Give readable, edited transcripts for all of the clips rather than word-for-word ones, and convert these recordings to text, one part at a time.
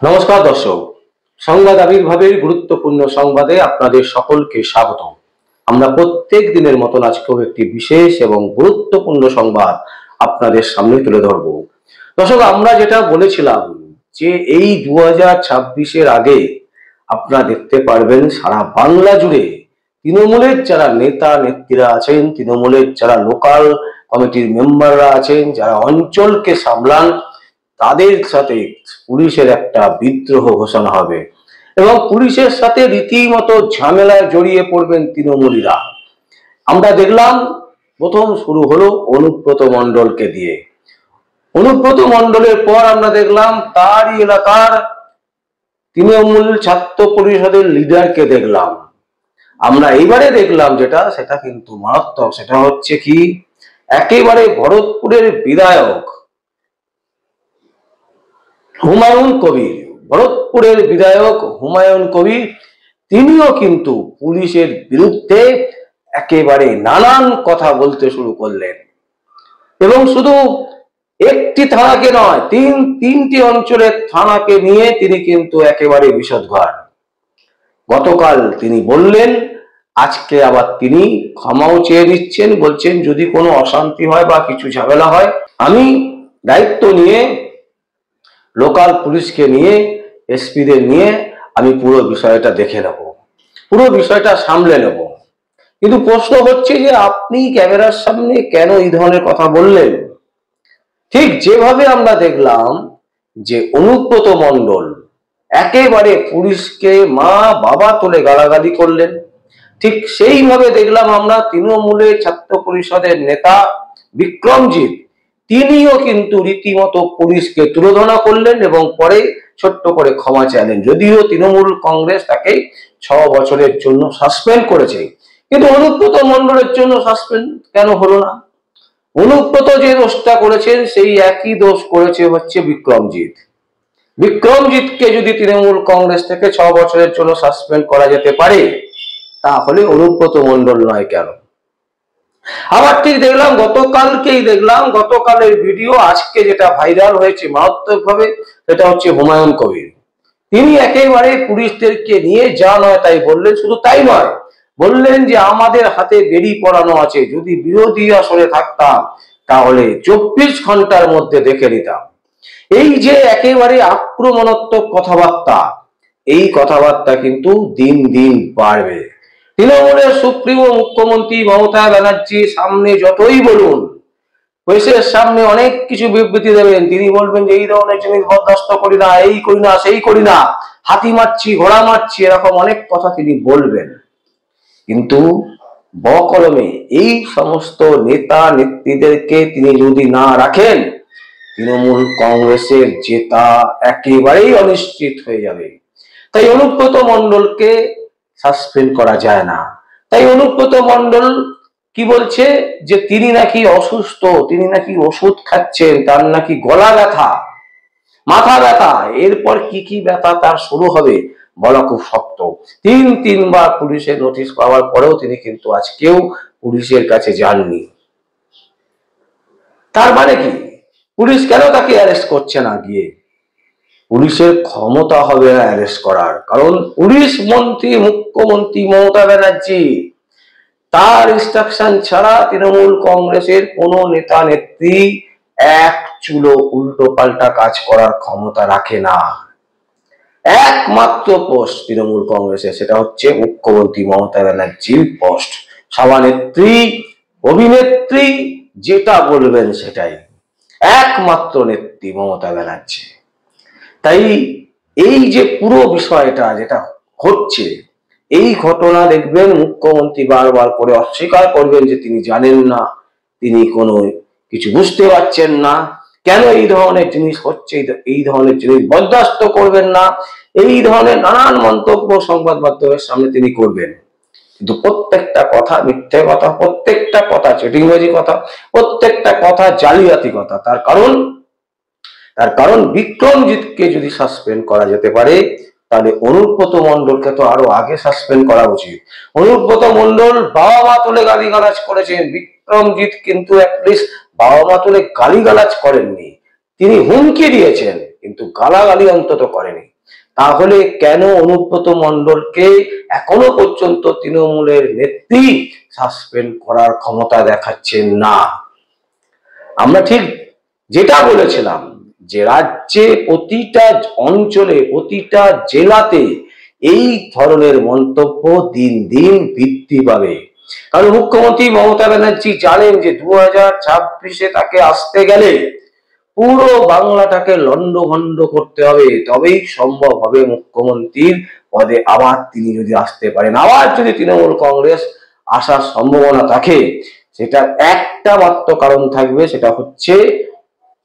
নমস্কার দর্শক, সংবাদ আবির্ভাবের গুরুত্বপূর্ণ সংবাদে আপনাদের সকলকে স্বাগত। আমরা প্রত্যেক দিনের মতন আজকেও একটি বিশেষ এবং গুরুত্বপূর্ণ সংবাদ আপনাদের সামনে তুলে ধরব। দর্শক, আমরা যেটা বলেছিলাম যে এই 2026-এর আগে আপনারা দেখতে পারবেন সারা বাংলা জুড়ে তৃণমূলের যারা নেতা নেত্রীরা আছেন, তৃণমূলের যারা লোকাল কমিটির মেম্বাররা আছেন, যারা অঞ্চলকে সামলান, তাদের সাথে পুলিশের একটা বিদ্রোহ ঘোষণা হবে এবং পুলিশের সাথে রীতিমতো ঝামেলায় জড়িয়ে পড়বেন তৃণমূলীরা। আমরা দেখলাম প্রথম শুরু হলো অনুব্রত মণ্ডলকে দিয়ে। অনুব্রত মণ্ডলের পর আমরা দেখলাম তারই এলাকার তৃণমূল ছাত্র পরিষদের লিডারকে দেখলাম। আমরা এইবারে দেখলাম সেটা কিন্তু মারাত্মক। সেটা হচ্ছে কি, একেবারে ভরতপুরের বিধায়ক হুমায়ুন কবির, ভরতপুরের বিধায়ক হুমায়ুন কবির, তিনিও কিন্তু পুলিশের বিরুদ্ধে একেবারে নানান কথা বলতে শুরু করলেন এবং শুধু একটি থানাকে নয়, তিনটি অঞ্চলের থানাকে নিয়ে তিনি কিন্তু একেবারে বিষোদগার। গতকাল তিনি বললেন, আজকে আবার তিনি ক্ষমাও চেয়ে নিচ্ছেন, বলছেন যদি কোনো অশান্তি হয় বা কিছু ঝামেলা হয় আমি দায়িত্ব নিয়ে লোকাল পুলিশকে নিয়ে, এসপিদের নিয়ে আমি পুরো বিষয়টা দেখে নেব, পুরো বিষয়টা সামলে নেব। কিন্তু প্রশ্ন হচ্ছে যে আপনি ক্যামেরার সামনে কেন এই ধরনের কথা বললেন? ঠিক যেভাবে আমরা দেখলাম যে অনুব্রত মণ্ডল একেবারে পুলিশকে মা বাবা তুলে গালাগালি করলেন, ঠিক সেইভাবে দেখলাম আমরা তৃণমূলের ছাত্র পরিষদের নেতা বিক্রমজিৎ, তিনিও কিন্তু রীতিমতো পুলিশকে তুলোধনা করলেন এবং পরে ছোট্ট করে ক্ষমা চাইলেন। যদিও তৃণমূল কংগ্রেস তাকে 6 বছরের জন্য সাসপেন্ড করেছে, কিন্তু অনুব্রত মণ্ডলের জন্য সাসপেন্ড কেন হলো না? অনুব্রত যে দোষটা করেছেন সেই একই দোষ করেছে হচ্ছে বিক্রমজিৎ। বিক্রমজিৎকে যদি তৃণমূল কংগ্রেস থেকে 6 বছরের জন্য সাসপেন্ড করা যেতে পারে, তাহলে অনুব্রত মণ্ডল নয় কেন? আবার ঠিক দেখলাম গতকালের ভিডিও, আজকে যেটা ভাইরাল হয়েছে মারাত্মকভাবে, সেটা হচ্ছে হুমায়ুন কবির। তিনি একেবারে পুলিশদেরকে নিয়ে যা নয় তাই বললেন। শুধু তাই নয়, বললেন যে আমাদের হাতে বেরি পড়ানো আছে, যদি বিরোধী আসরে থাকতাম তাহলে 24 ঘন্টার মধ্যে দেখে নিতাম। এই যে একেবারে আক্রমণাত্মক কথাবার্তা, এই কথাবার্তা কিন্তু দিন দিন বাড়বে। তৃণমূলের সুপ্রিমো মুখ্যমন্ত্রী মমতা ব্যানার্জি সামনে যতই বলুন, প্রেসের সামনে অনেক কিছু বিবৃতি দেবেন, তিনি বলবেন যে এই ধরনের জিনিস বরদাস্ত করি না, এই করি না, সেই করি না, হাতি মারছি, ঘোড়া মারছি, এরকম অনেক কথা তিনি বলবেন। কিন্তু বকলমে এই সমস্ত নেতা নেত্রীদেরকে তিনি যদি না রাখেন, তৃণমূল কংগ্রেসের জেতা একেবারেই অনিশ্চিত হয়ে যাবে। তাই অনুব্রত মণ্ডলকে সাসপেন্ড করা যায় না। তাই অনুব্রত মণ্ডল কি বলছে যে তিনি নাকি অসুস্থ, তিনি নাকি ওষুধ খাচ্ছেন, তার নাকি গলা ব্যথা, মাথা ব্যথা, এরপর কি কি ব্যথা তার শুরু হবে বলা খুব শক্ত। তিনবার পুলিশের নোটিশ পাওয়ার পরেও তিনি কিন্তু আজকেও পুলিশের কাছে যাননি। তার মানে কি, পুলিশ কেন তাকে অ্যারেস্ট করছে না? গিয়ে পুলিশের ক্ষমতা হবে না অ্যারেস্ট করার, কারণ পুলিশ মন্ত্রী মুখ্যমন্ত্রী মমতা ব্যানার্জি, তার ইনস্ট্রাকশন ছাড়া তৃণমূল কংগ্রেসের কোন নেতা নেত্রী এক চুলো উল্টো পাল্টা কাজ করার ক্ষমতা রাখে না। একমাত্র পোস্ট তৃণমূল কংগ্রেসের, সেটা হচ্ছে মুখ্যমন্ত্রী মমতা ব্যানার্জির পোস্ট। সভানেত্রী, অভিনেত্রী, যেটা বলবেন সেটাই, একমাত্র নেত্রী মমতা ব্যানার্জি। তাই এই যে পুরো বিষয়টা যেটা হচ্ছে, এই ঘটনা দেখবেন মুখ্যমন্ত্রী বারবার করে অস্বীকার করবেন যে তিনি জানেন না, তিনি কোনো কিছু বুঝতে পারছেন না, কেন এই ধরনের জিনিস হচ্ছে, এই ধরনের জিনিস বরদাস্ত করবেন না, এই ধরনের নানান মন্তব্য সংবাদ মাধ্যমের সামনে তিনি করবেন। কিন্তু প্রত্যেকটা কথা মিথ্যে কথা, প্রত্যেকটা কথা চিটিংবাজি কথা, প্রত্যেকটা কথা জালিয়াতি কথা। তার কারণ বিক্রমজিৎকে যদি সাসপেন্ড করা যেতে পারে, তাহলে অনুব্রত মণ্ডলকে তো আরো আগে সাসপেন্ড করা উচিত। অনুব্রত মণ্ডল বাবা মা তুলে গালিগালাজ করেছেন, বিক্রমজিৎ কিন্তু অ্যাটলিস্ট বাবা মা তুলে গালিগালাজ করেননি, তিনি হুমকি দিয়েছেন কিন্তু গালাগালি অন্তত করেনি। তাহলে কেন অনুব্রত মণ্ডলকে এখনো পর্যন্ত তৃণমূলের নেত্রী সাসপেন্ড করার ক্ষমতা দেখাচ্ছেন না? আমরা ঠিক যেটা বলেছিলাম যে রাজ্যে প্রতিটা অঞ্চলে প্রতিটা জেলাতে এই ধরনের মন্তব্য দিন দিন বৃদ্ধি পাবে। কারণ মুখ্যমন্ত্রী মমতা ব্যানার্জি জানেন যে 2026-এ তাকে আসতে গেলে পুরো বাংলাটাকে লন্ডভন্ড করতে হবে, তবেই সম্ভব হবে মুখ্যমন্ত্রীর পদে আবার তিনি যদি আসতে পারেন। আবার যদি তৃণমূল কংগ্রেস আসার সম্ভাবনা থাকে, সেটার একটা মাত্র কারণ থাকবে, সেটা হচ্ছে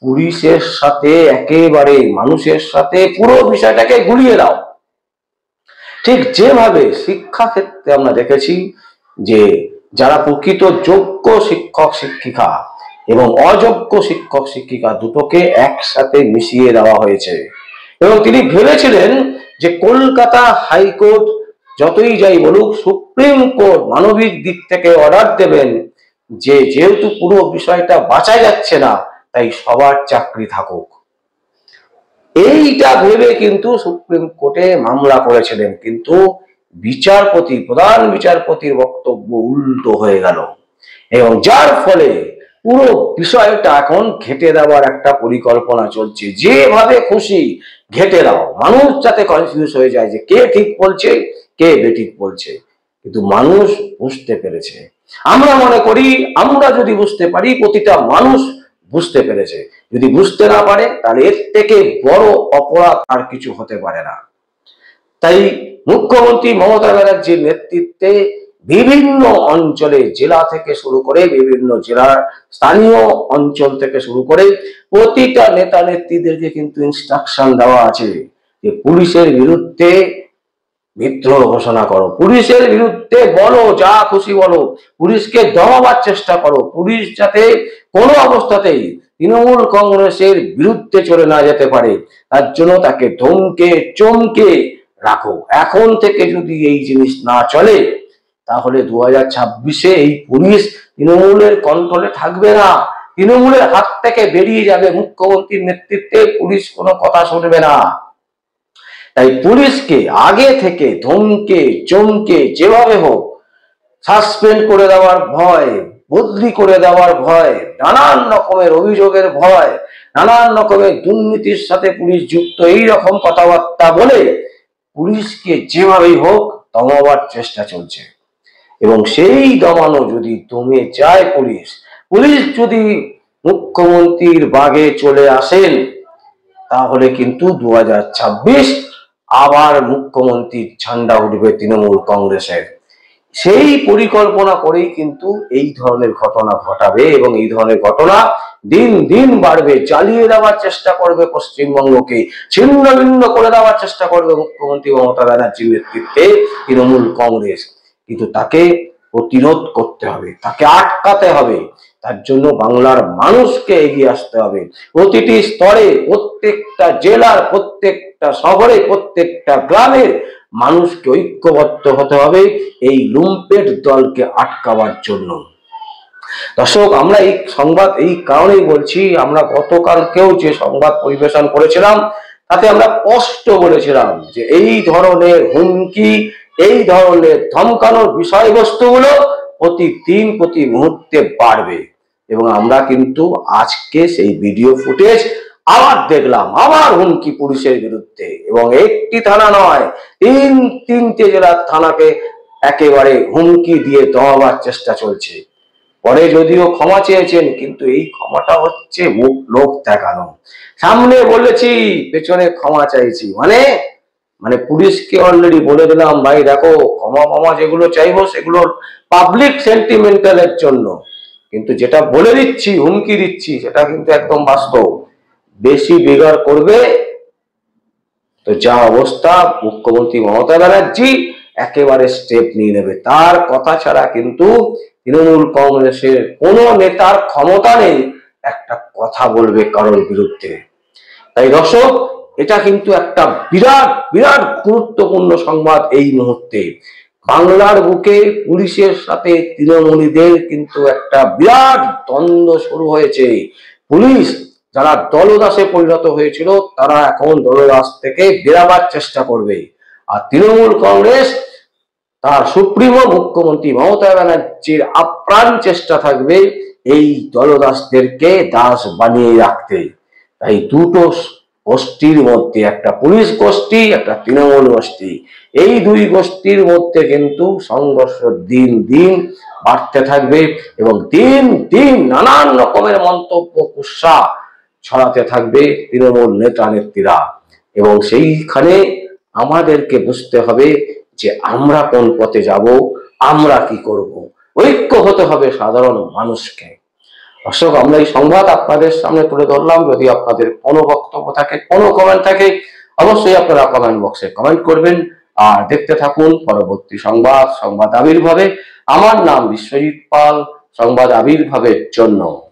পুলিশের সাথে একেবারে মানুষের সাথে পুরো বিষয়টাকে গুলিয়ে দাও। ঠিক যেভাবে শিক্ষা ক্ষেত্রে আমরা দেখেছি যে যারা প্রকৃত যোগ্য শিক্ষক শিক্ষিকা এবং অযোগ্য শিক্ষক শিক্ষিকা দুটোকে একসাথে মিশিয়ে দেওয়া হয়েছে, এবং তিনি ভেবেছিলেন যে কলকাতা হাইকোর্ট যতই যাই বলুক, সুপ্রিম কোর্ট মানবিক দিক থেকে অর্ডার দেবেন যে যেহেতু পুরো বিষয়টা বাঁচা যাচ্ছে না, তাই সবার চাকরি থাকুক। এইটা ভেবে কিন্তু সুপ্রিম কোর্টে মামলা করেছিলেন, কিন্তু বিচারপতি প্রধান বিচারপতির বক্তব্য উল্টো হয়ে গেল, এবং যার ফলে পুরো বিষয়টা এখন ঘেঁটে দেওয়ার একটা পরিকল্পনা চলছে। যেভাবে খুশি ঘেঁটে দাও, মানুষ যাতে কনফিউজ হয়ে যায় যে কে ঠিক বলছে কে বেঠিক বলছে। কিন্তু মানুষ বুঝতে পেরেছে। আমরা মনে করি আমরা যদি বুঝতে পারি, প্রতিটা মানুষ বুঝতে পেরেছে। যদি বুঝতে না পারে, তাহলে এর থেকে বড় অপরাধ আর কিছু হতে পারে না। তাই মুখ্যমন্ত্রী মমতা ব্যানার্জির নেতৃত্বে বিভিন্ন অঞ্চলে, জেলা থেকে শুরু করে বিভিন্ন জেলার স্থানীয় অঞ্চল থেকে শুরু করে প্রতিটা নেতা নেত্রীদেরকে কিন্তু ইনস্ট্রাকশন দেওয়া আছে যে পুলিশের বিরুদ্ধে বিদ্রোহ ঘোষণা করো, পুলিশের বিরুদ্ধে বলো, যা খুশি বলো, পুলিশকে দমাবার চেষ্টা করো, পুলিশ যাতে কোনো অবস্থাতেই তৃণমূল কংগ্রেসের বিরুদ্ধে চলে না যেতে পারে, তার জন্য তাকে ধমকে চমকে রাখো। এখন থেকে যদি এই জিনিস না চলে, তাহলে 2026-এ এই পুলিশ তৃণমূলের কন্ট্রোলে থাকবে না, তৃণমূলের হাত থেকে বেরিয়ে যাবে। মুখ্যমন্ত্রীর নেতৃত্বে পুলিশ কোনো কথা শুনবে না। তাই পুলিশকে আগে থেকে ধমকে চমকে যেভাবে হোক সাসপেন্ড করে দেওয়ার ভয়, বদলি করে দেওয়ার ভয়, নানান রকমের অভিযোগের ভয়, নানান রকমের দুর্নীতির সাথে পুলিশ যুক্ত, এই রকম কথাবার্তা বলে পুলিশকে যেভাবেই হোক দমাবার চেষ্টা চলছে। এবং সেই দমানো যদি দমে যায় পুলিশ যদি মুখ্যমন্ত্রীর বাগে চলে আসেন, তাহলে কিন্তু 2026 আবার মুখ্যমন্ত্রীর ঝান্ডা উঠবে তৃণমূল কংগ্রেসের। সেই পরিকল্পনা করেই কিন্তু এই ধরনের ঘটনা ঘটাবে, এবং এই ধরনের ঘটনা দিন দিন বাড়বে। চালিয়ে দেওয়ার চেষ্টা করবে পশ্চিমবঙ্গকে, ছিন্ন ভিন্ন করে দেওয়ার চেষ্টা করবে মুখ্যমন্ত্রী মমতা ব্যানার্জির নেতৃত্বে তৃণমূল কংগ্রেস। কিন্তু তাকে প্রতিরোধ করতে হবে, তাকে আটকাতে হবে। তার জন্য বাংলার মানুষকে এগিয়ে আসতে হবে। প্রতিটি স্তরে, প্রত্যেকটা জেলার, প্রত্যেকটা শহরে, প্রত্যেকটা গ্রামের মানুষকে ঐক্যবদ্ধ হতে হবে এই লুম্পেট দলকে আটকাবার জন্য। দর্শক, আমরা এই সংবাদ এই কারণেই বলছি, আমরা গতকালকেও যে সংবাদ পরিবেশন করেছিলাম তাতে আমরা স্পষ্ট বলেছিলাম যে এই ধরনের হুমকি, এই ধরনের ধমকানোর বিষয়বস্তুগুলো প্রতিদিন প্রতি মুহূর্তে বাড়বে। এবং আমরা কিন্তু আজকে সেই ভিডিও ফুটেজ আবার দেখলাম, আবার হুমকি পুলিশের বিরুদ্ধে, এবং একটি থানা নয়, তিনটে জেলার থানাকে একেবারে হুমকি দিয়ে দমাবার চেষ্টা চলছে। পরে যদিও ক্ষমা চেয়েছেন, কিন্তু এই ক্ষমাটা হচ্ছে মুখ লোক দেখানো। সামনে বলেছি, পেছনে ক্ষমা চাইছি, মানে পুলিশকে অলরেডি বলে দিলাম, ভাই দেখো, ক্ষমা যেগুলো চাইবো সেগুলো পাবলিক সেন্টিমেন্টালের জন্য, কিন্তু যেটা বলে দিচ্ছি, হুমকি দিচ্ছি, সেটা কিন্তু একদম বাস্তব। বেশি বিগাড় করবে তো যা অবস্থা, মুখ্যমন্ত্রী মমতা ব্যানার্জি একেবারে স্টেপ নিয়ে নেবে। তার কথা ছাড়া কিন্তু তৃণমূল কংগ্রেসের কোন নেতার ক্ষমতা নেই একটা কথা বলবে কারোর বিরুদ্ধে। তাই দর্শক, এটা কিন্তু একটা বিরাট বিরাট গুরুত্বপূর্ণ সংবাদ এই মুহূর্তে। বাংলার বুকে পুলিশের সাথে তৃণমূলীদের কিন্তু একটা বিরাট দ্বন্দ্ব শুরু হয়েছে। পুলিশ যারা দলদাসে পরিণত হয়েছিল তারা এখন দলদাস থেকে বেরাবার চেষ্টা করবে। আর তৃণমূল কংগ্রেস তার সুপ্রিমো মুখ্যমন্ত্রী মমতা ব্যানার্জির আপ্রাণ চেষ্টা থাকবে এই দলদাসদেরকে দাস বানিয়ে রাখতে। তাই দুটো গোষ্ঠীর মধ্যে, একটা পুলিশ গোষ্ঠী, একটা তৃণমূল গোষ্ঠী, এই দুই গোষ্ঠীর মধ্যে কিন্তু সংঘর্ষ দিন দিন বাড়তে থাকবে এবং দিন দিন নানান রকমের মন্তব্য কুৎসা ছড়াতে থাকবে তৃণমূল নেতা নেত্রীরা। এবং সেইখানে আমাদেরকে বুঝতে হবে যে আমরা কোন পথে যাব, আমরা কি করব। ঐক্য হতে হবে সাধারণ মানুষকে। দর্শক, আমরা এই সংবাদ আপনাদের সামনে তুলে ধরলাম। যদি আপনাদের কোনো বক্তব্য থাকে, কোনো কমেন্ট থাকে, অবশ্যই আপনারা কমেন্ট বক্সে কমেন্ট করবেন। আর দেখতে থাকুন পরবর্তী সংবাদ, সংবাদ আবির্ভাবে। আমার নাম বিশ্বজিৎ পাল, সংবাদ আবির্ভাবের জন্য।